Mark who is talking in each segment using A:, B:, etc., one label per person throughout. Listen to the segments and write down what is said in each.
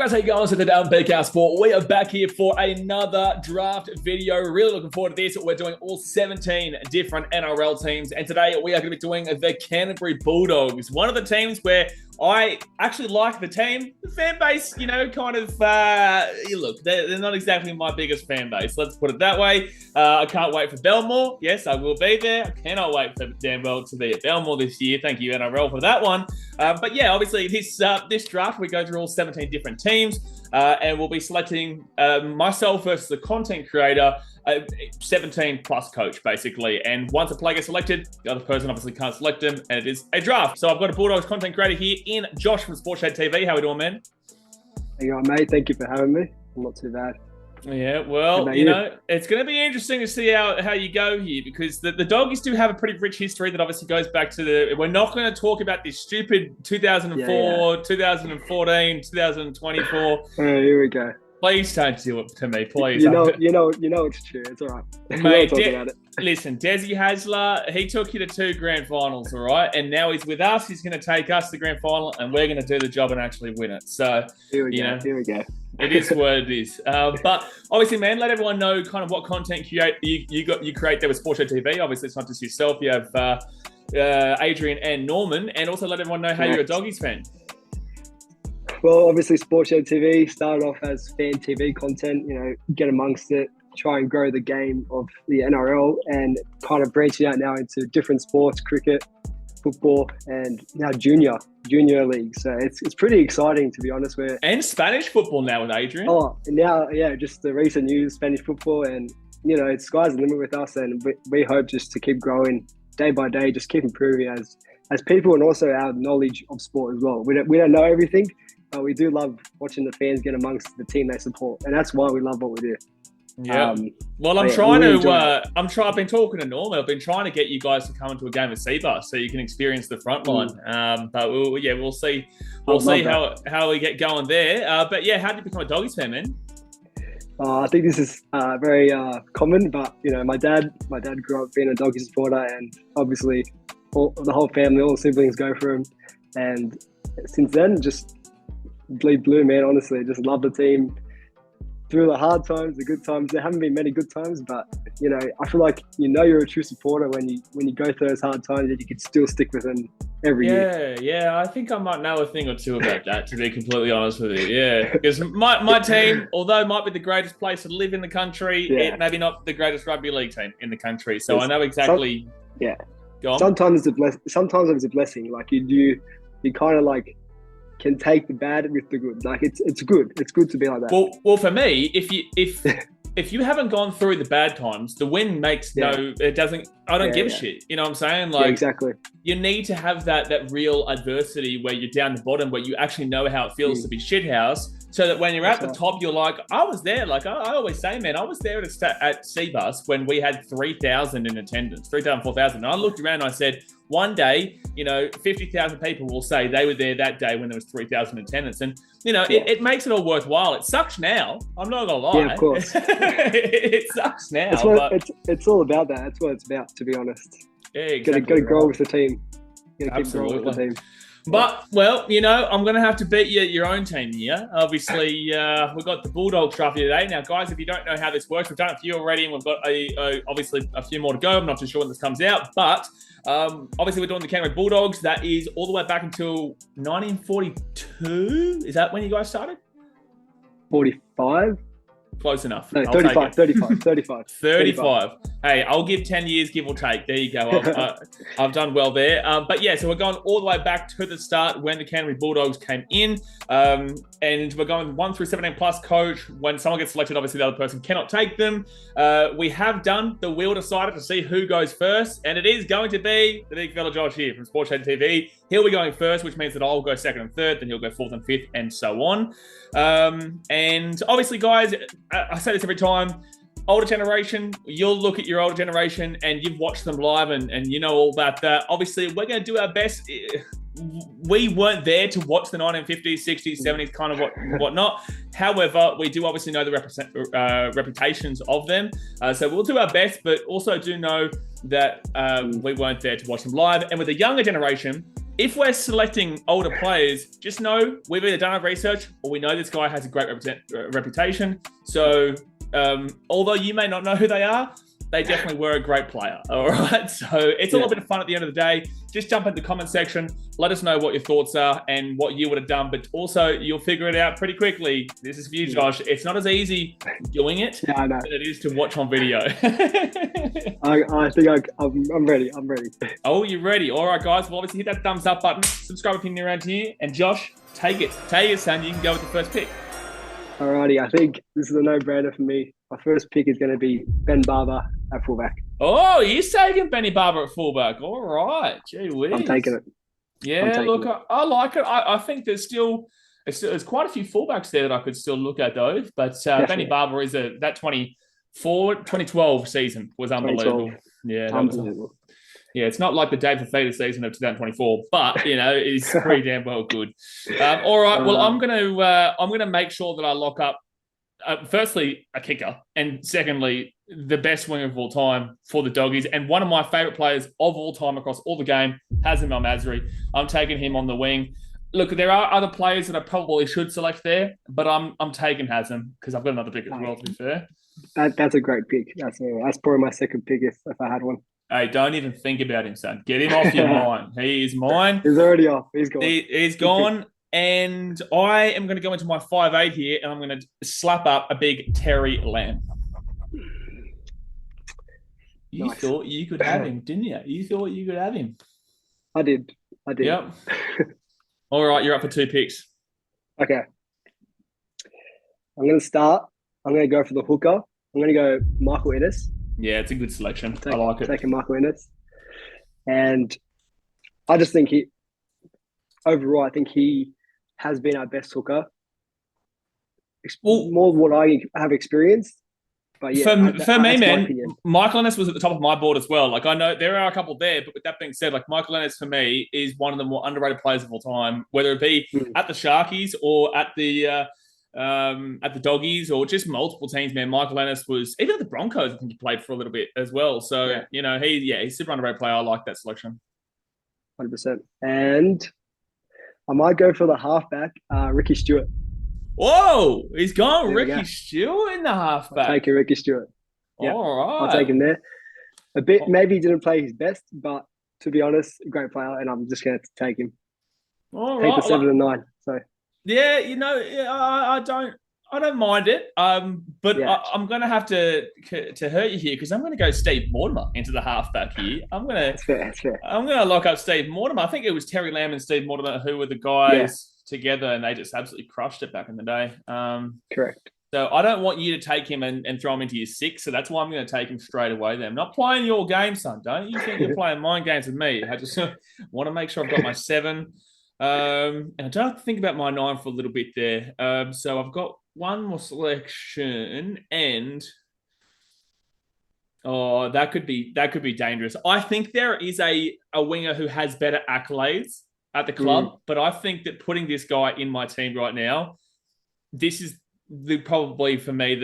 A: Guys, how you going? So today on BKRsport, we are back here for another draft video. Really looking forward to this. We're doing all 17 different NRL teams, and today we are going to be doing the Canterbury Bulldogs. One of the teams where I actually like the team. The fan base, look, they're not exactly my biggest fan base. Let's put it that way. I can't wait for Belmore. Yes, I will be there. I cannot wait for Danwell to be at Belmore this year. Thank you, NRL, for that one. But yeah, obviously this draft, we go through all 17 different teams, and we'll be selecting myself versus the content creator, 17 plus coach, basically. And once a player gets selected, the other person obviously can't select him, and it is a draft. So I've got a Bulldogs content creator here in Josh from Sportshed TV. How we doing, man?
B: How you going, mate? Thank you for having me. I'm not too bad.
A: Yeah, well, it's going to be interesting to see how you go here, because the Doggies do have a pretty rich history that obviously goes back to we're not going to talk about this stupid 2004, 2014, 2024.
B: Here we go.
A: Please don't do it to me, please.
B: You know it's true. It's all right.
A: Mate, listen, Desi Hasler, he took you to 2 grand finals, all right? And now he's with us. He's going to take us to the grand final, and we're going to do the job and actually win it. So,
B: here we go.
A: It is what it is. But obviously, man, let everyone know kind of what content you create there with Sportshed TV. Obviously, it's not just yourself. You have Adrian and Norman. And also let everyone know how you're a Doggies fan.
B: Well, obviously, Sportshed TV started off as fan TV content, get amongst it, try and grow the game of the NRL, and kind of branching out now into different sports, cricket, football, and now junior league. So it's pretty exciting, to be honest.
A: And Spanish football now with Adrian.
B: Oh, now, yeah, just the recent news, Spanish football, and, it's sky's the limit with us, and we hope just to keep growing day by day, just keep improving as people, and also our knowledge of sport as well. We don't know everything, but we do love watching the fans get amongst the team they support, and that's why we love what we do.
A: Yeah. I've been talking to Norman. I've been trying to get you guys to come into a game of Seabus so you can experience the front line. But we'll see. We'll see how we get going there. But yeah, how did you become a Doggies fan, man?
B: I think this is very common, but my dad grew up being a Doggies supporter, and obviously the whole family, all the siblings go for him. And since then, just bleed blue, man. Honestly, just love the team. Through the hard times, the good times. There haven't been many good times, but I feel like you're a true supporter when you go through those hard times, and you can still stick with them every year.
A: Yeah. I think I might know a thing or two about that, to be completely honest with you. Yeah, because my team, although it might be the greatest place to live in the country, it maybe not the greatest rugby league team in the country. So I know exactly. Go on.
B: Sometimes it's a blessing. Like you kind of like can take the bad with the good. Like it's good. It's good to be like that.
A: Well, for me, if you haven't gone through the bad times, the win makes it doesn't. I don't give a shit. You know what I'm saying? Like
B: exactly.
A: You need to have that real adversity where you're down the bottom, where you actually know how it feels to be shithouse. So that when you're at the top, you're like, I was there. Like I always say, man, I was there at Seabus when we had 3,000 in attendance, 3,000, 4,000. And I looked around and I said, one day, 50,000 people will say they were there that day when there was 3,000 attendance. And, it makes it all worthwhile. It sucks now. I'm not going to lie.
B: Yeah, of course.
A: It sucks now.
B: It's all about that. That's what it's about, to be honest.
A: Yeah, exactly.
B: Got to grow with the team.
A: Absolutely.
B: Keep growing with the team.
A: But, well, I'm going to have to beat your own team here. Obviously, we've got the Bulldogs draft here today. Now, guys, if you don't know how this works, we've done a few already, and we've got obviously a few more to go. I'm not too sure when this comes out. But, obviously, we're doing the Canterbury Bulldogs. That is all the way back until 1942. Is that when you guys started?
B: 45?
A: Close enough.
B: No, 35.
A: Hey, I'll give 10 years, give or take. There you go. I've done well there. But yeah, so we're going all the way back to the start when the Canterbury Bulldogs came in. And we're going 1 through 17 plus coach. When someone gets selected, obviously the other person cannot take them. We have done the wheel decider to see who goes first. And it is going to be the big fella Josh here from Sportshed TV. He'll be going first, which means that I'll go second and third. Then he'll go fourth and fifth and so on. And obviously, guys, I say this every time. Older generation, you'll look at your older generation and you've watched them live and you know all about that. Obviously, we're going to do our best. We weren't there to watch the 1950s, 60s, 70s, kind of whatnot. However, we do obviously know the reputations of them. So we'll do our best, but also do know that we weren't there to watch them live. And with the younger generation, if we're selecting older players, just know we've either done our research or we know this guy has a great reputation. So although you may not know who they are, they definitely were a great player. All right. So it's a little bit of fun at the end of the day. Just jump in the comment section. Let us know what your thoughts are and what you would have done. But also, you'll figure it out pretty quickly. This is for you, Josh. It's not as easy doing it as it is to watch on video.
B: I think I'm ready. I'm ready.
A: Oh, you're ready. All right, guys. Well, obviously, hit that thumbs up button. Subscribe if you're new around here. And Josh, take it. Take it, son. You can go with the first pick.
B: Alrighty. I think this is a no-brainer for me. My first pick is going to be Ben Barber at fullback.
A: Oh, he's taking Benny Barber at fullback. All right. Gee whiz.
B: I'm taking it.
A: Yeah, look, I like it. I think there's quite a few fullbacks there that I could still look at those. But Benny Barber is that 2012 season was unbelievable. Yeah,
B: unbelievable.
A: Yeah, it's not like the Dave Fafita season of 2024, but it's pretty damn well good. All right, well, I'm gonna make sure that I lock up. Firstly, a kicker, and secondly, the best winger of all time for the Doggies, and one of my favourite players of all time across all the game, Hazem El Masri. I'm taking him on the wing. Look, there are other players that I probably should select there, but I'm taking Hazem because I've got another pick as well, to be fair.
B: That's a great pick. That's probably my second pick if I had one.
A: Hey, don't even think about him, son. Get him off your mind. He is mine.
B: He's already off. He's gone.
A: He's gone. And I am going to go into my 5'8" here, and I'm going to slap up a big Terry Lamb. You thought you could have him, didn't you? You thought you could have him.
B: I did.
A: Yep. All right, you're up for 2 picks.
B: Okay. I'm going to start. I'm going to go for the hooker. I'm going to go Michael Ennis.
A: Yeah, it's a good selection. I like it.
B: Taking Michael Ennis. And I just think overall, I think he has been our best hooker. More than what I have experienced. But yeah,
A: for me, man, Michael Ennis was at the top of my board as well. Like, I know there are a couple there, but with that being said, like, Michael Ennis for me is one of the more underrated players of all time, whether it be at the Sharkies or at the Doggies or just multiple teams, man. Michael Ennis was, even at the Broncos, I think he played for a little bit as well. So, he's super underrated player. I like that selection.
B: 100%. And I might go for the halfback, Ricky Stewart.
A: Whoa, he's gone Ricky Stewart in the halfback.
B: I'll take Ricky Stewart. Yeah,
A: all right.
B: I'll take him there. A bit, maybe he didn't play his best, but to be honest, a great player, and I'm just going to take him.
A: All
B: take
A: right.
B: the 7 and 9. So
A: yeah, I don't mind it. But I'm going to have to hurt you here because I'm going to go Steve Mortimer into the halfback here.
B: That's fair.
A: I'm going to lock up Steve Mortimer. I think it was Terry Lamb and Steve Mortimer who were the guys together, and they just absolutely crushed it back in the day.
B: Correct.
A: So I don't want you to take him and throw him into your 6. So that's why I'm going to take him straight away there. I'm not playing your game, son. Don't you think you're playing my games with me? I just want to make sure I've got my 7. And I don't have to think about my 9 for a little bit there. So I've got one more selection, and that could be dangerous. I think there is a winger who has better accolades at the club, but I think that putting this guy in my team right now, this is probably for me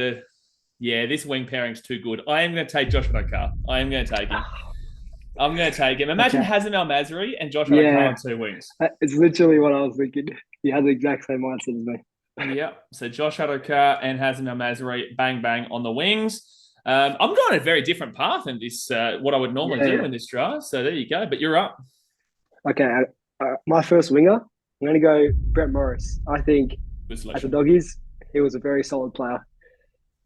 A: this wing pairing's too good. I am going to take Josh Adokar. I am going to take him. I'm going to take him. Imagine Hazem El Masri and Josh Adokar on 2 wings.
B: It's literally what I was thinking. He has the exact same mindset as me.
A: Yep. So Josh Adokar and Hazem El Masri, bang, bang on the wings. I'm going a very different path in this, what I would normally do in this draft. So there you go. But you're up.
B: Okay. My first winger, I'm going to go Brett Morris. I think at the Doggies, he was a very solid player.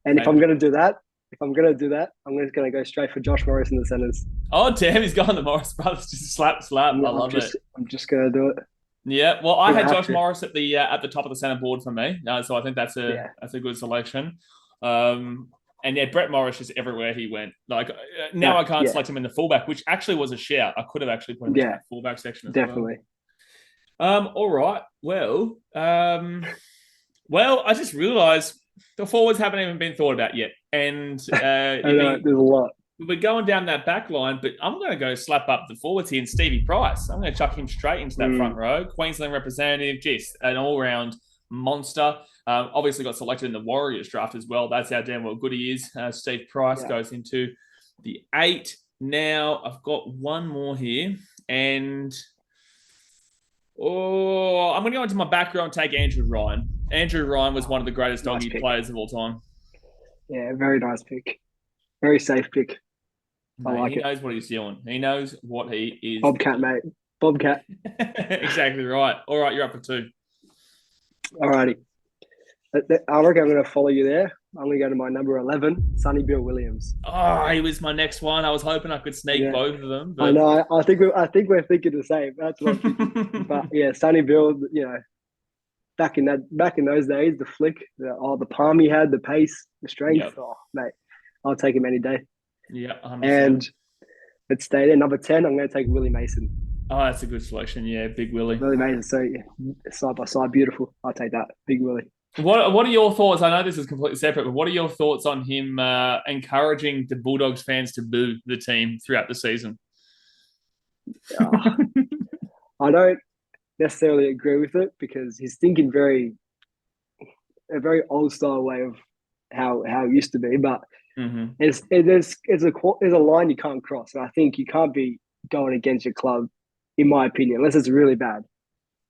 B: And if I'm going to do that, I'm just going to go straight for Josh Morris in the centres.
A: Oh, damn, he's gone the Morris brothers. Just slap. I love it.
B: I'm just going to do it.
A: Yeah, well, I had Josh Morris at the top of the centre board for me. So I think that's a good selection. And Brett Morris is everywhere he went. Like now I can't select him in the fullback, which actually was a shout. I could have actually put him in the fullback section as
B: definitely.
A: Well. All right. Well, I just realised the forwards haven't even been thought about yet. And
B: there's a lot.
A: We're going down that back line, but I'm going to go slap up the forwards here and Stevie Price. I'm going to chuck him straight into that front row. Queensland representative, just an all-round monster. Obviously got selected in the Warriors draft as well. That's how damn well good he is. Steve Price goes into the 8. Now I've got one more here, and Oh, I'm going to go into my back row and take Andrew Ryan. Andrew Ryan was one of the greatest
B: Nice
A: doggy
B: pick.
A: players of all time.
B: Yeah, very nice pick. Very safe pick. I
A: Mate,
B: like
A: he
B: it.
A: knows what he's doing. He knows what he is
B: Bobcat,
A: doing.
B: mate. Bobcat.
A: Exactly right. All right, you're up for two.
B: Alrighty. I reckon I'm going to follow you there. I'm going to go to my number 11, Sonny Bill Williams.
A: Oh, he was my next one. I was hoping I could sneak
B: Yeah,
A: both of them,
B: I
A: but
B: know. I think we're thinking the same. That's what I'm thinking. But yeah, Sonny Bill. Back in those days, the flick, the palm he had, the pace, the strength.
A: yep,
B: Oh, mate, I'll take him any day.
A: yeah, 100%.
B: And let's stay there. Number 10, I'm going to take Willie Mason.
A: Oh, that's a good selection. Yeah, Big Willie.
B: Willie Mason. So yeah, side by side, beautiful. I'll take that. Big Willie.
A: What are your thoughts? I know this is completely separate, but what are your thoughts on him encouraging the Bulldogs fans to boo the team throughout the season?
B: Uh, I don't necessarily agree with it because he's thinking a very old style way of how it used to be. But
A: Mm-hmm.
B: there's a line you can't cross, and I think you can't be going against your club, in my opinion, unless it's really bad.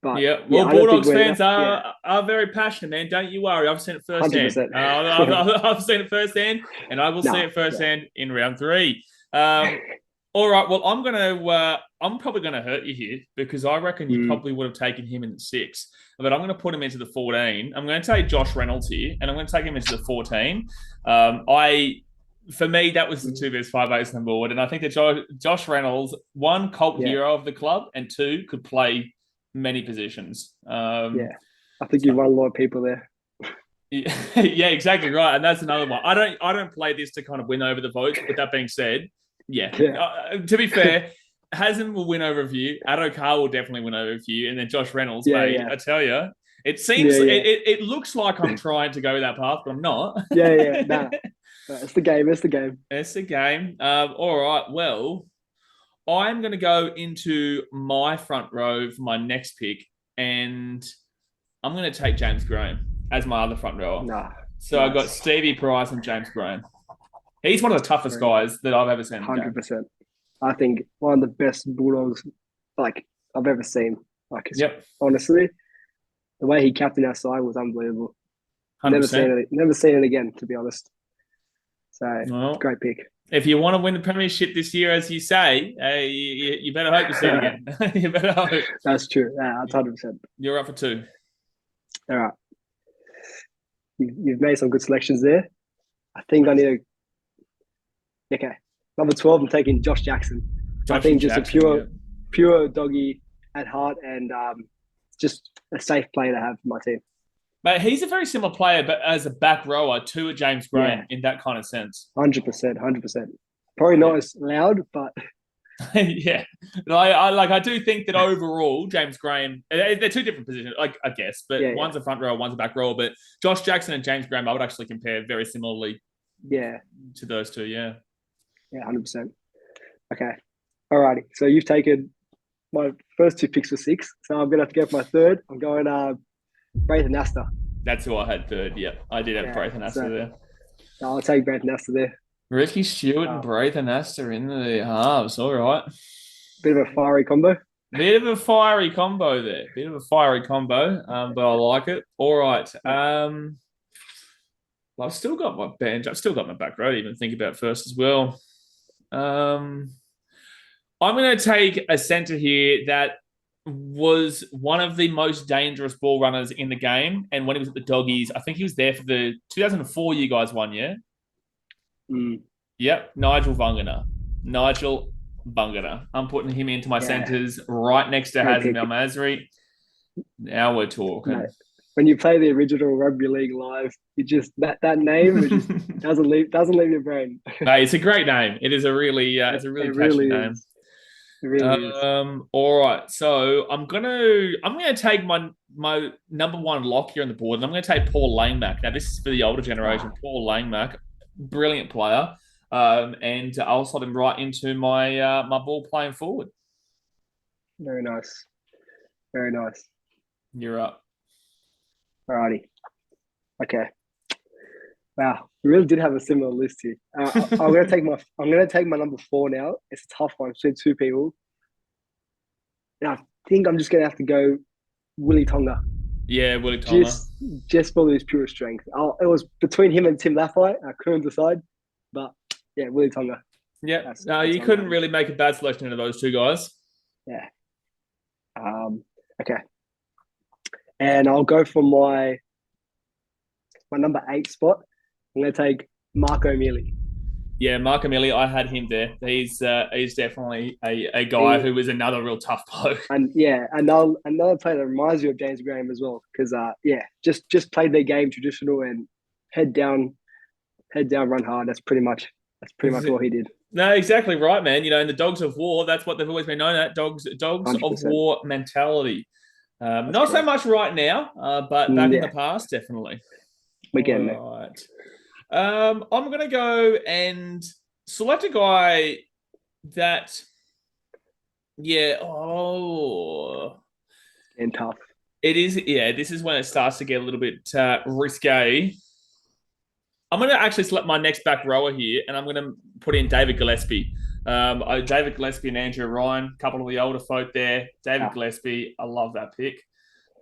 B: But
A: Yeah,
B: yeah,
A: well,
B: I don't think
A: Bulldogs
B: we're
A: fans
B: that. Yeah,
A: are very passionate, man. Don't you worry. I've seen it firsthand.
B: 100%.
A: I've seen it firsthand, and I will see
B: Nah,
A: it
B: yeah.
A: firsthand in round three. All right. Well, I'm probably gonna hurt you here because I reckon you
B: Mm,
A: probably would have taken him in the six, but I'm gonna put him into the 14. I'm gonna take Josh Reynolds here, and I'm gonna take him into the 14. For me, that was the
B: mm,
A: two best 5'8" on the board, and I think that Josh Reynolds, one, cult
B: yeah,
A: hero of the club, and two, could play many positions.
B: yeah. I think
A: So
B: you've won a lot of people there.
A: yeah, exactly right, and that's another one. I don't play this to kind of win over the votes. But that being said, yeah,
B: Yeah,
A: to be fair, Hassan will win over a few. Addo will definitely win over a few, and then Josh Reynolds,
B: yeah,
A: mate.
B: yeah,
A: I tell you, it
B: yeah,
A: seems
B: yeah,
A: it looks like I'm trying to go that path, but I'm not.
B: yeah, yeah. Nah, it's the game. It's the game.
A: It's a game. All right, well, I'm going to go into my front row for my next pick, and I'm going to take James Graham as my other front rower.
B: Nah,
A: So I've got
B: nice.
A: Stevie Price and James Graham. He's one of the toughest
B: Very nice.
A: guys that I've ever seen in the game.
B: 100%. I think one of the best Bulldogs like I've ever seen. Like,
A: Yep,
B: honestly, the way he captained our side was unbelievable. Never seen
A: 100%.
B: it. Never seen it again, to be honest. So
A: Well,
B: great pick.
A: if you want to win the premiership this year, as you say, you better hope you see it again. You better hope.
B: That's true. Yeah, that's 100%.
A: You're up for two.
B: All right, you've made some good selections there. I think I need to. Okay, number 12. I'm taking Josh Jackson. I
A: Josh
B: think just a
A: Jackson, yeah.
B: pure doggy at heart and just a safe player to have for my team.
A: But he's a very similar player, but as a back rower to a James
B: Yeah,
A: Graham in that kind of sense.
B: 100%, 100%. Probably
A: Yeah.
B: not as loud, but
A: Yeah, I do think that overall James Graham, they're two different positions, like I guess, but
B: yeah,
A: one's a front row, one's a back row. But Josh Jackson and James Graham, I would actually compare very similarly
B: yeah,
A: to those two. Yeah,
B: yeah, 100%. Okay, alrighty. So you've taken my first two picks for six, so I'm gonna have to go for my third. I'm going Braithen Astor.
A: that's who I had third. Yeah, I did have
B: Yeah,
A: Braithen Astor there.
B: so I'll take Braithen Astor there.
A: Ricky Stewart and Braithen Astor in the halves. All right.
B: Bit of a fiery combo.
A: Bit of a fiery combo there. Bit of a fiery combo, but I like it. All right. Well, I've still got my bench. I've still got my back row to even think about first as well. I'm going to take a centre here that was one of the most dangerous ball runners in the game. And when he was at the Doggies, I think he was there for the 2004 you guys won, yeah?
B: Mm,
A: Yep, Nigel Vungana. Nigel Vungana. I'm putting him into my
B: yeah,
A: centres right next to
B: great
A: Hazem
B: pick.
A: El Masri. Now we're talking.
B: Mate, when you play the original rugby league live, you just that name it just doesn't leave your brain.
A: Mate, it's a great name. It is a really it's a really
B: It
A: catchy
B: really
A: name.
B: is. It really is.
A: All right. So I'm gonna take my number one lock here on the board, and I'm gonna take Paul Langmack. Now this is for the older generation. Paul Langmack, brilliant player. And I'll slot him right into my my ball playing forward.
B: Very nice. Very nice.
A: You're up.
B: Alrighty. Okay. Wow, we really did have a similar list here. I'm gonna take my number 4 now. It's a tough one between two people. And think I'm just gonna have to go Willie Tonga.
A: Yeah, Willie Tonga.
B: Just for his pure strength. It was between him and Tim Laffey. I couldn't decide, but yeah, Willie Tonga.
A: Yeah, no, you couldn't really make a bad selection out of those two guys.
B: Yeah. Okay. And I'll go for my number 8 spot. I'm going to take Marco Mealy.
A: Yeah, Marco Mealy, I had him there. He's definitely a guy who was another real tough bloke.
B: And yeah, another player that reminds me of James Graham as well, because just played their game traditional and head down, run hard. That's pretty much what he did.
A: No, exactly right, man. In the Dogs of War, that's what they've always been known at. Dogs 100%. Of War mentality. Not so much right now, but back in the past, definitely.
B: We're getting there.
A: Right. I'm going to go and select a guy that,
B: and tough.
A: It is, this is when it starts to get a little bit risque. I'm going to actually select my next back rower here, and I'm going to put in David Gillespie. David Gillespie and Andrew Ryan, a couple of the older folk there. David Gillespie, I love that pick.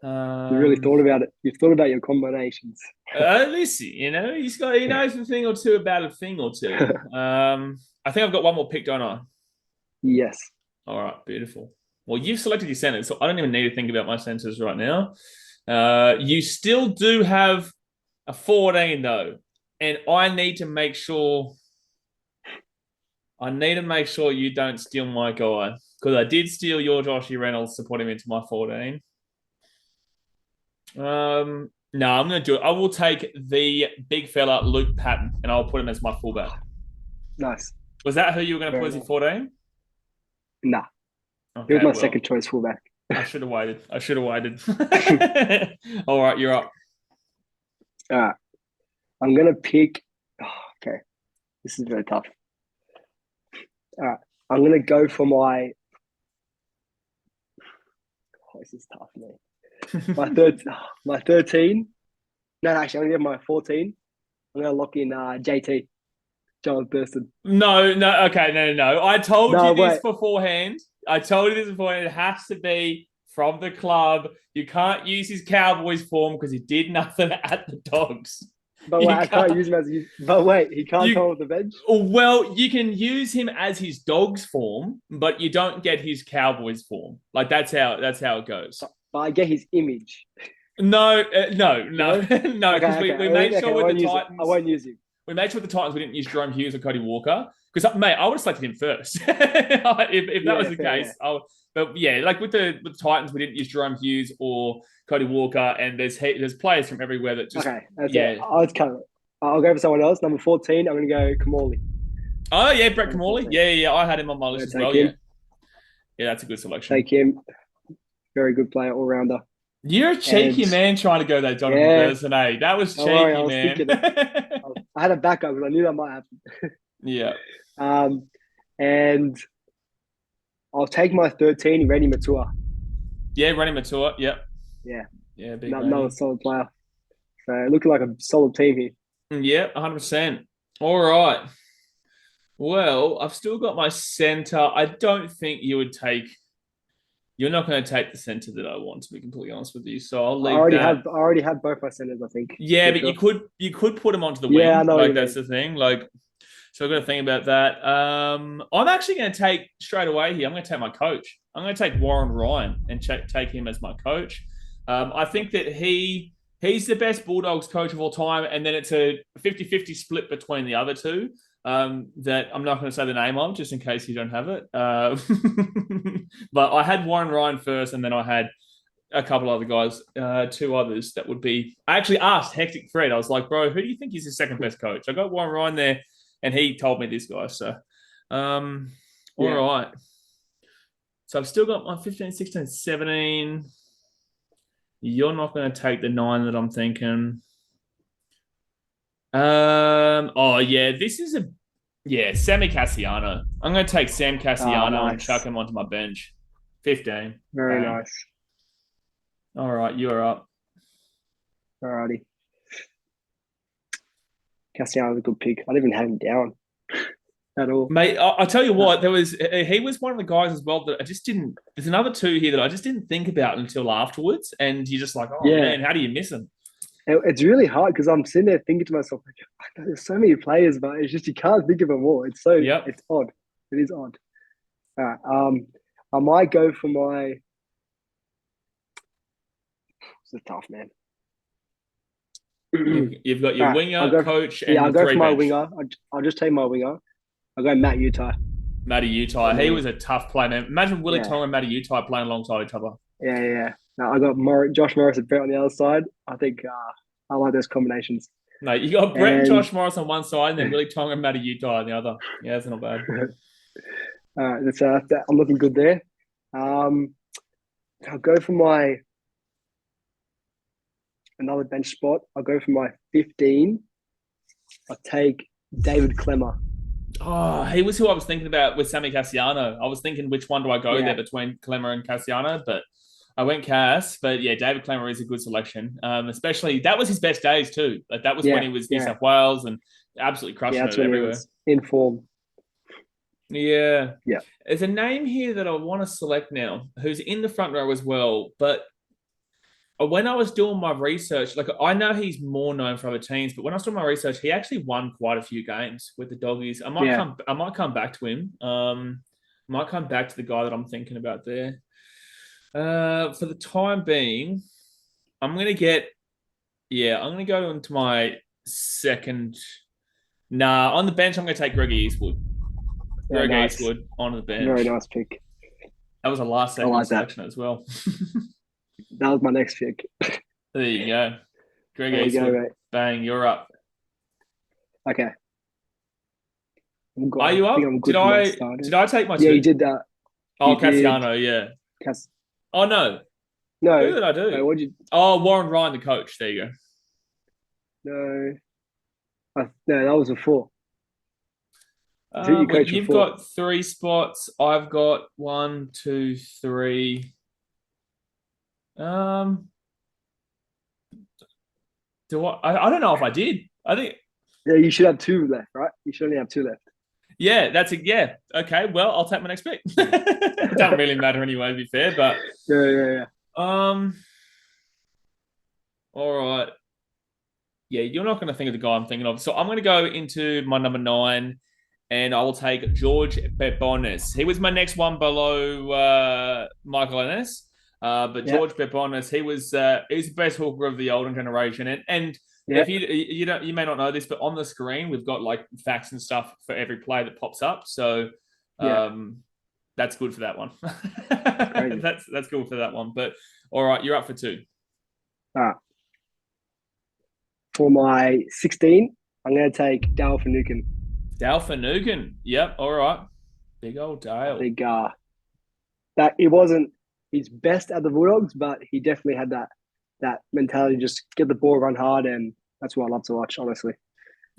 B: You really thought about it. You've thought about your combinations.
A: Listen, he knows a thing or two about a thing or two. I think I've got one more pick, don't I?
B: Yes.
A: All right, beautiful. Well, you've selected your centers, so I don't even need to think about my centers right now. You still do have a 14, though, and I need to make sure you don't steal my guy, because I did steal your Joshy Reynolds to put him into my 14. No, I'm going to do it. I will take the big fella, Luke Patton, and I'll put him as my fullback.
B: Nice.
A: Was that who you were going to put as your 14?
B: Nah.
A: Okay,
B: he was my second choice fullback.
A: I should have waited. All right, you're up.
B: All right. I'm going to pick... okay. This is very tough. All right. I'm going to go for my... this is tough, man. My 13. No, actually, I'm going to get my 14. I'm going to lock in JT, John Thurston.
A: No. Okay, no. I told you this beforehand. It has to be from the club. You can't use his Cowboys form because he did nothing at the Dogs.
B: But wait, I can't use him as he can't come off the bench?
A: Well, you can use him as his Dogs form, but you don't get his Cowboys form. Like, that's how it goes.
B: But I get his image.
A: No, because we made sure with the Titans.
B: I won't use him.
A: We made sure with the Titans we didn't use Jerome Hughes or Cody Walker. Because, mate, I would have selected him first. if that was the case. Yeah. But, yeah, like with the Titans, we didn't use Jerome Hughes or Cody Walker, and there's players from everywhere that just...
B: Okay, that's it. I'll go for someone else. Number 14, I'm going to go Kamali.
A: Oh, yeah, Brett Kamali. Yeah, I had him on my list as well, yeah. Yeah, that's a good selection.
B: Take him. Very good player, all-rounder.
A: You're a cheeky man trying to go that Jonathan Thurston, eh? That was cheeky, man.
B: I had a backup because I knew that might happen.
A: Yeah.
B: And I'll take my 13, Randy Matua.
A: Yeah, Randy Matua. Yep.
B: Yeah.
A: Yeah, big
B: another solid player. So looking like a solid team here.
A: Yeah, 100%. All right. Well, I've still got my centre. I don't think you would take... You're not going to take the centre that I want, to be completely honest with you. So I'll leave
B: I already have both my centres, I think.
A: Yeah, but you could put them onto the wing.
B: Yeah, I know.
A: Like, that's the thing. Like, so I've got to think about that. I'm actually going to take straight away here. I'm going to take my coach. I'm going to take Warren Ryan and take him as my coach. I think that he's the best Bulldogs coach of all time, and then it's a 50-50 split between the other two. That I'm not going to say the name of, just in case you don't have it. But I had Warren Ryan first, and then I had a couple other guys, two others that would be... I actually asked Hectic Fred. I was like, bro, who do you think is the second best coach? I got Warren Ryan there, and he told me this guy. So, all right. So I've still got my 15, 16, 17. You're not going to take the 9 that I'm thinking. This is Sammy Cassiano. I'm going to take Sam Cassiano and chuck him onto my bench. 15.
B: Very nice.
A: All right, you're up.
B: All righty. Cassiano's a good pick. I didn't even have him down. at all.
A: Mate, I'll tell you what, he was one of the guys as well that I just didn't. There's another two here that I just didn't think about until afterwards, and you're just like, oh man, how do you miss them?
B: It's really hard because I'm sitting there thinking to myself, like, there's so many players, but it's just you can't think of them all. It's it's odd. It is odd. All right. I might go for my. It's tough, man.
A: You've got your winger, coach, and
B: I'll go for my
A: bench.
B: winger. I'll just take my winger. I'll go Matt Utai.
A: Matty Utai. He was a tough player, man. Imagine Willie Tonga and Matty Utai playing alongside each other.
B: Yeah. Now I got Josh Morris and Brett on the other side. I think I like those combinations.
A: No, you got Brett and Josh Morris on one side, and then Willie Tonga and Matty Utai on the other. Yeah, that's not bad.
B: All right, I'm looking good there. I'll go for another bench spot. I'll go for my 15. I'll take David Clemmer.
A: Oh, he was who I was thinking about with Sammy Cassiano. I was thinking which one do I go there between Clemmer and Cassiano, but I went Cass. But yeah, David Clemmer is a good selection. Especially that was his best days too. Like that was when he was New South Wales and absolutely crushing it everywhere.
B: In form.
A: Yeah. There's a name here that I want to select now, who's in the front row as well, but when I was doing my research, like I know he's more known for other teams, but when I was doing my research, he actually won quite a few games with the Doggies. I might come back to him. Might come back to the guy that I'm thinking about there. For the time being, I'm gonna go into my second. Nah, on the bench, I'm gonna take Greg Eastwood. Greg Eastwood on the bench.
B: Very nice pick.
A: That was a last second selection as well.
B: That was my next pick.
A: There you go. Greg Eastwood. Bang, you're up.
B: Okay.
A: Are you up? Did I take my two?
B: Yeah, you did that.
A: Oh, Cassiano, yeah. Oh, no.
B: No.
A: Who did I do?
B: No,
A: Warren Ryan, the coach. There you
B: go. No, that was before.
A: You've got 3 spots. I've got 1, 2, 3. Do I don't know if I did. I think
B: you should have 2 left, right? You should only have 2 left.
A: Yeah, that's it. Yeah. Okay. Well, I'll take my next pick. It doesn't really matter anyway, to be fair, but
B: yeah.
A: All right. Yeah, you're not going to think of the guy I'm thinking of. So I'm going to go into my number 9, and I will take George Bebonis. He was my next one below Michael Ennis. But George Bebonis, he's the best hooker of the older generation. And if you may not know this, but on the screen we've got like facts and stuff for every play that pops up. So that's good for that one. That's good for that one. But all right, you're up for 2.
B: All right. For my 16, I'm going to take Dale Finucane.
A: Dale Finucane. Yep. All right. Big old Dale.
B: I think that it wasn't his best at the Bulldogs, but he definitely had that mentality, just get the ball, run hard, and that's what I love to watch, honestly.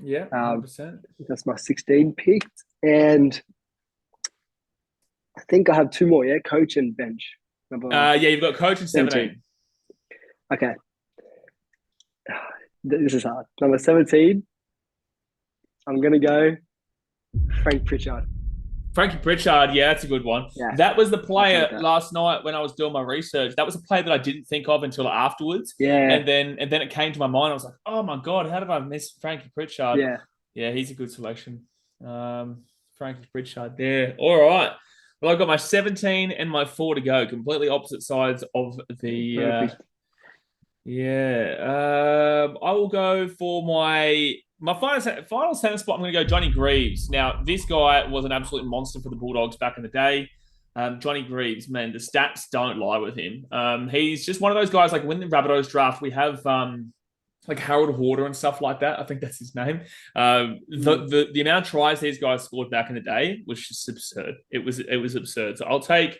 A: Yeah, 100%.
B: That's my 16 picked. And I think I have 2 more, coach and bench.
A: You've got coach and 17.
B: Okay. This is hard. Number 17, I'm going to go Frank Pritchard.
A: Frankie Pritchard, yeah, that's a good one. Yeah. That was the player last night when I was doing my research. That was a player that I didn't think of until afterwards.
B: Yeah.
A: And then it came to my mind. I was like, oh my God, how did I miss Frankie Pritchard?
B: Yeah.
A: Yeah, he's a good selection. Frankie Pritchard there. All right. Well, I've got my 17 and my 4 to go. Completely opposite sides of the I will go for my final center spot. I'm going to go Johnny Greaves. Now, this guy was an absolute monster for the Bulldogs back in the day. Johnny Greaves, man, the stats don't lie with him. He's just one of those guys, like when the Rabbitohs draft, we have like Harold Horder and stuff like that. I think that's his name. The amount of tries these guys scored back in the day was just absurd. It was absurd. So I'll take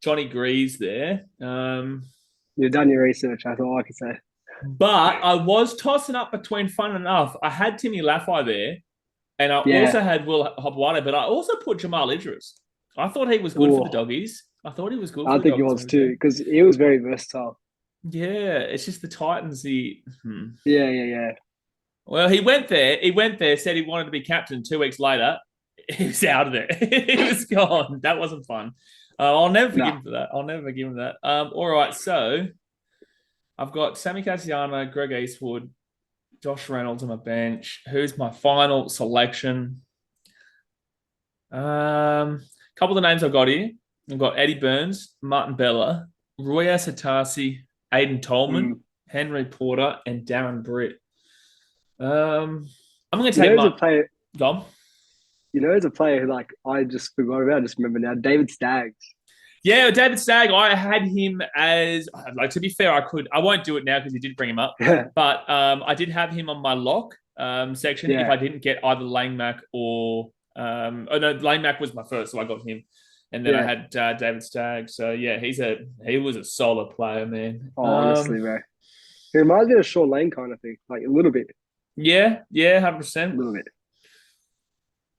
A: Johnny Greaves there.
B: You've done your research, that's all I can say.
A: But I was tossing up between fun enough. I had Timmy Laffey there, and I also had Will Hobwade, but I also put Jamal Idris. I thought he was good for the Doggies. I think
B: he was too, because he was very versatile.
A: Yeah, it's just the Titans.
B: Yeah.
A: Well, he went there. Said he wanted to be captain 2 weeks later. he was out of there. He was gone. That wasn't fun. I'll never forgive
B: Nah.
A: him for that. I'll never forgive him for that. All right, so I've got Sammy Cassiano, Greg Eastwood, Josh Reynolds on my bench. Who's my final selection? Couple of the names I've got here. I've got Eddie Burns, Martin Bella, Roy Asatasi, Aidan Tolman, Henry Porter, and Darren Britt. I'm going to take
B: There's a player.
A: Gone.
B: There's a player who I just forgot about. I just remember now. David Staggs.
A: Yeah, David Stagg. I had him as to be fair, I won't do it now because you did bring him up. But I did have him on my lock section if I didn't get either Lane Mack or Lane Mack was my first, so I got him. And then I had David Stagg. So yeah, he was a solid player, man.
B: Oh, honestly, man. He reminds me of Sean Lane kind of thing, like a little bit.
A: Yeah, 100%.
B: A little bit.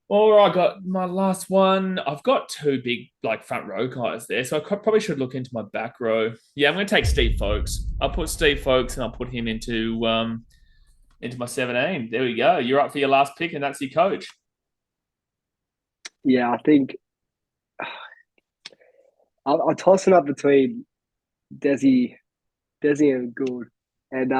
A: All right, I got my last one. I've got two big front row guys there, so I probably should look into my back row. Yeah, I'm going to take Steve Folkes. I'll put Steve Folkes and I'll put him into my 17. There we go. You're up for your last pick, and that's your coach.
B: Yeah, I think I'll toss it up between Desi and Gould, and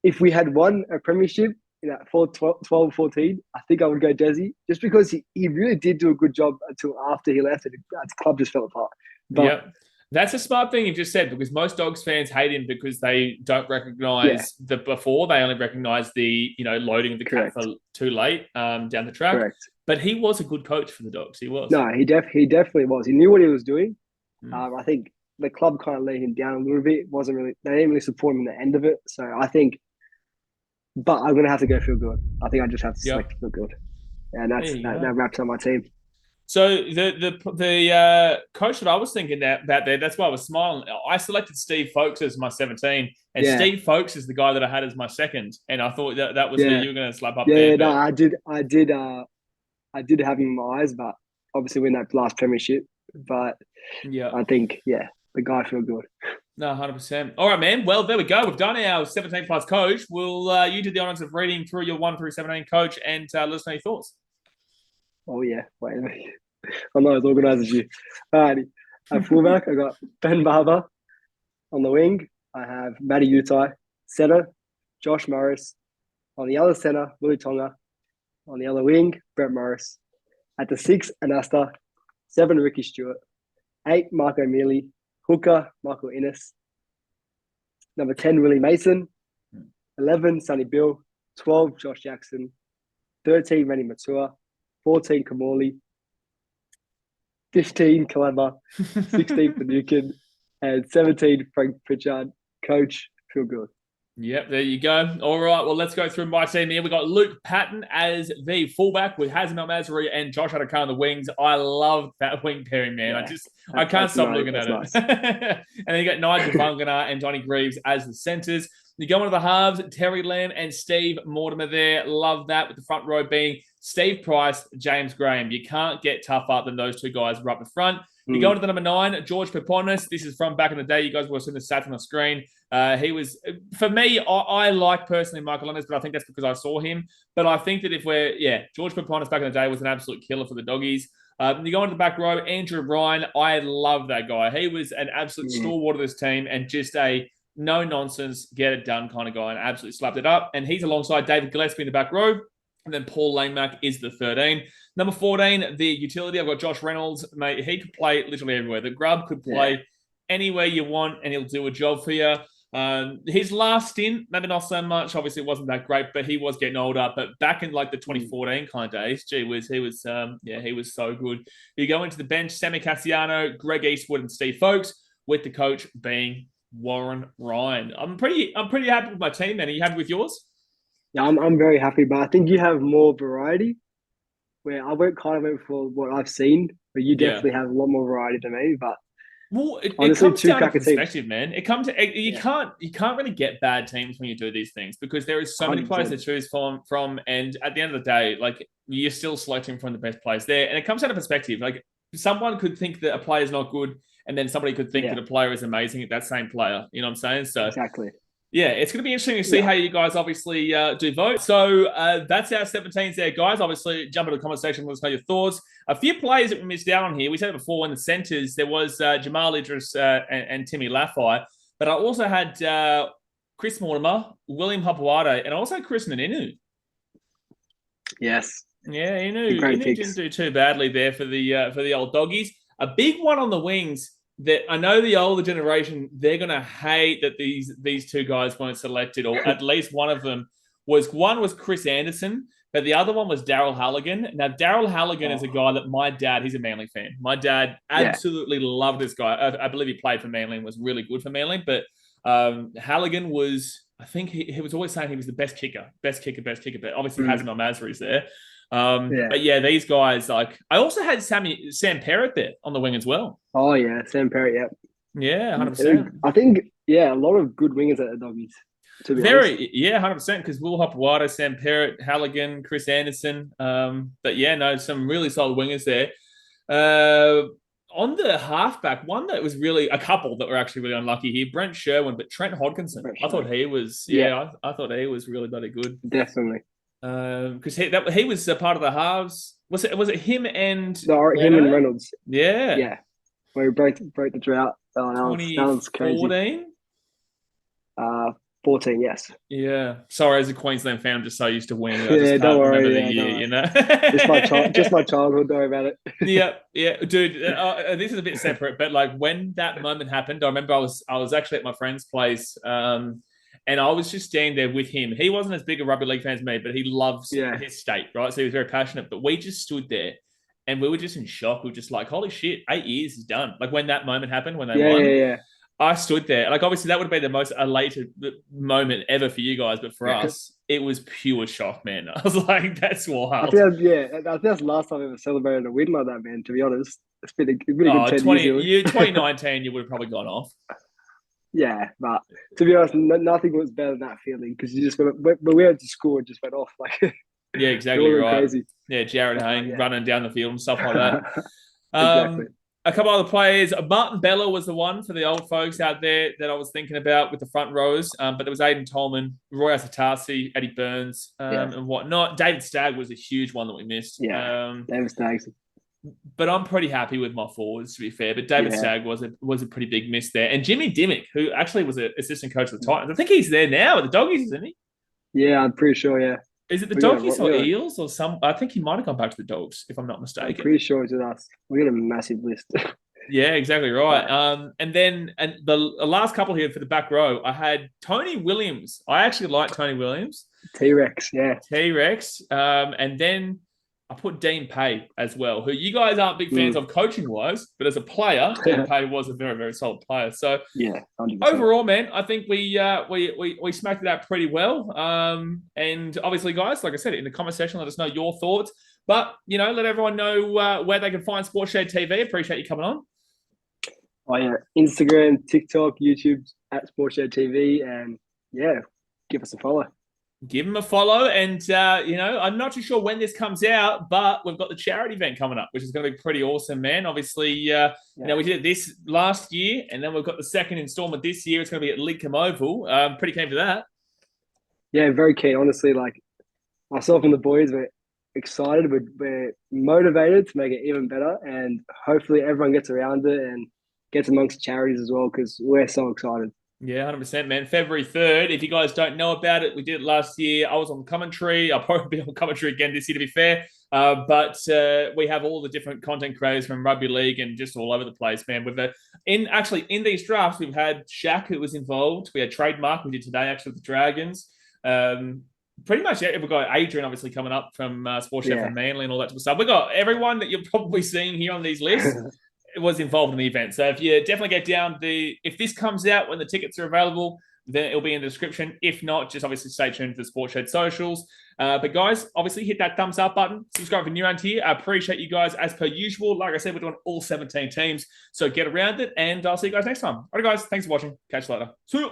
B: if we had won a premiership in that 12-14, I think I would go Desi, just because he really did do a good job until after he left, and the club just fell apart.
A: But that's a smart thing you've just said, because most Dogs fans hate him because they don't recognise the before. They only recognise the loading of the cat for too late down the track.
B: Correct.
A: But he was a good coach for the Dogs. He was.
B: No, he definitely was. He knew what he was doing. I think the club kind of let him down a little bit. They didn't really support him in the end of it. So I think, but I'm gonna have to go Feel Good. I think I just have to select Feel Good, and that wraps up my team.
A: So the coach that I was thinking about there, that's why I was smiling. I selected Steve Folkes as my 17, and Steve Folkes is the guy that I had as my second, and I thought that was who you were going to slap up there.
B: Yeah, no, I did have him in my eyes, but obviously win that last premiership. But I think the guy Feel Good.
A: No, 100%. All right, man. Well, there we go. We've done our 17 plus coach. Will you do the honors of reading through your 1 through 17 coach and let us know your thoughts?
B: Oh, yeah. Wait a minute. I'm not as organised as you. Alrighty. At fullback, I got Ben Barber. On the wing, I have Matty Utai. Centre, Josh Morris. On the other centre, Willie Tonga. On the other wing, Brett Morris. At the 6, Anasta. 7, Ricky Stewart. 8, Marco Mealy. Hooker, Michael Innes. Number 10, Willie Mason. 11, Sonny Bill. 12, Josh Jackson. 13, Manny Matua. 14, Kamali. 15, Kalamba. 16, Panukin. And 17, Frank Pritchard. Coach, Feel Good.
A: Yep, there you go. All right, well, let's go through my team here. We've got Luke Patton as the fullback with Hazem El Mazrui and Josh Adokar on the wings. I love that wing pairing, man. I can't stop looking at it. Nice. And then you got Nigel Bungana and Donnie Greaves as the centres. You go into the halves, Terry Lamb and Steve Mortimer there. Love that, with the front row being Steve Price, James Graham. You can't get tougher than those two guys right in the front. You go to the number 9, George Peponis. This is from back in the day. You guys will have seen the stats on the screen. He was, for me, I like personally Michael Ennis, but I think that's because I saw him. But I think that George Peponis back in the day was an absolute killer for the Doggies. You go into the back row, Andrew Ryan. I love that guy. He was an absolute stalwart of this team and just a no-nonsense, get-it-done kind of guy, and absolutely slapped it up. And he's alongside David Gillespie in the back row. And then Paul Langmack is the 13. Number 14, the utility. I've got Josh Reynolds. Mate, he could play literally everywhere. The grub could play anywhere you want, and he'll do a job for you. His last stint, maybe not so much. Obviously, it wasn't that great, but he was getting older. But back in the 2014 kind of days, he was so good. You go into the bench, Sammy Cassiano, Greg Eastwood, and Steve Folkes, with the coach being Warren Ryan. I'm pretty happy with my team, man. Are you happy with yours?
B: Yeah, I'm very happy, but I think you have more variety. Where I went for what I've seen, but you definitely have a lot more variety than me. But
A: it comes down to perspective, man. You can't really get bad teams when you do these things, because there is so many players to choose from, and at the end of the day, you're still selecting from the best players there, and it comes down to perspective. Someone could think that a player is not good, and then somebody could think that a player is amazing at that same player. You know what I'm saying? So
B: exactly.
A: Yeah, it's going to be interesting to see how you guys obviously do vote. So that's our 17s there, guys. Obviously, jump into the comment section, let us know your thoughts. A few players that we missed out on here. We said it before in the centres, there was Jamal Idris and Timmy Laffey. But I also had Chris Mortimer, William Hapawade, and also Chris Naninu.
B: Yes.
A: Yeah, Inu didn't do too badly there for the old doggies. A big one on the wings that I know the older generation, they're going to hate that these two guys weren't selected, or at least one of them was Chris Anderson, but the other one was Daryl Halligan. Now, Daryl Halligan is a guy that my dad, he's a Manly fan. My dad absolutely loved this guy. I believe he played for Manly and was really good for Manly, but Halligan was, I think he was always saying he was the best kicker, but obviously Hazem Al-Masri's there. But yeah, these guys, like, I also had Sam Perrott there on the wing as well.
B: Oh yeah, Sam Perrott,
A: yeah, 100%.
B: I think a lot of good wingers at the doggies. To be honest.
A: 100%. Because Will Hopewada, Sam Perrott, Halligan, Chris Anderson. But yeah, no, some really solid wingers there. On the halfback, one that was really a couple that were actually really unlucky here. Brent Sherwin, but Trent Hodkinson. I thought he was I thought he was really bloody good.
B: Definitely.
A: Because he was a part of the halves. Was it him and
B: him and Reynolds?
A: Yeah.
B: Where he broke the drought. Oh, that was crazy.
A: 14?
B: 14, yes.
A: Yeah. Sorry, as a Queensland fan, I'm just so used to winning. I
B: just
A: can't remember the year, you know.
B: just my childhood, don't worry about it.
A: yeah. Dude, this is a bit separate, but like when that moment happened, I remember I was actually at my friend's place, and I was just standing there with him. He wasn't as big a rugby league fan as me, but he loves his state, right? So he was very passionate. But we just stood there and we were just in shock. We were just like, holy shit, 8 years is done. Like when that moment happened, when they won.
B: Yeah.
A: I stood there. Like obviously that would have been the most elated moment ever for you guys. But for us, it was pure shock, man. I was like, that's wild.
B: I think that's the last time I ever celebrated a win like that, man, to be honest. It's been a good 10 years.
A: 2019, you would have probably gone off.
B: Yeah, but to be honest, nothing was better than that feeling because you just when we had to score, it just went off like.
A: Yeah, exactly right.
B: Crazy.
A: Yeah, Jared Hayne running down the field and stuff like that.
B: Exactly.
A: A couple other players. Martin Bella was the one for the old folks out there that I was thinking about with the front rows. But there was Aidan Tolman, Roy Asatasi, Eddie Burns, and whatnot. David Stagg was a huge one that we missed.
B: Yeah, David Stagg.
A: But I'm pretty happy with my forwards, to be fair. But David Stagg was a pretty big miss there. And Jimmy Dimmick, who actually was an assistant coach of the Titans. I think he's there now at the Doggies, isn't he?
B: Yeah, I'm pretty sure, yeah.
A: Is it the Doggies or Eels or some? I think he might have gone back to the Dogs, if I'm not mistaken.
B: I'm pretty sure it's with us. We got a massive list.
A: Yeah, exactly right. And the last couple here for the back row, I had Tony Williams. I actually like Tony Williams.
B: T-Rex, yeah.
A: T-Rex. And then I put Dean Pay as well, who you guys aren't big fans of coaching-wise, but as a player, Dean Pay was a very, very solid player. So
B: 100%.
A: Overall, man, I think we smacked it out pretty well. And obviously, guys, like I said, in the comment section, let us know your thoughts. But, let everyone know where they can find Sportshed TV. Appreciate you coming on.
B: Oh, yeah. Instagram, TikTok, YouTube, at Sportshed TV. And, give us a follow.
A: Give them a follow. And, I'm not too sure when this comes out, but we've got the charity event coming up, which is going to be pretty awesome, man. Obviously, we did this last year, and then we've got the second installment this year. It's going to be at Lidcombe Oval. Pretty keen for that. Yeah,
B: very keen. Honestly, like myself and the boys, we're excited. We're motivated to make it even better. And hopefully everyone gets around it and gets amongst charities as well because we're so excited.
A: Yeah, 100%, man. February 3rd. If you guys don't know about it, we did it last year. I was on commentary. I'll probably be on commentary again this year, to be fair. But we have all the different content creators from rugby league and just all over the place, man. In these drafts, we've had Shaq, who was involved. We had Trademark, we did today, actually, with the Dragons. Pretty much, we've got Adrian, obviously, coming up from Sportshed from Manly and all that type of stuff. We've got everyone that you're probably seeing here on these lists. Was involved in the event. So if you definitely get down if this comes out when the tickets are available, then it'll be in the description. If not, just obviously stay tuned to the Sportshed socials. But guys, obviously hit that thumbs up button. Subscribe if you're new around here. I appreciate you guys as per usual. Like I said, we're doing all 17 teams. So get around it and I'll see you guys next time. All right, guys. Thanks for watching. Catch you later. See you.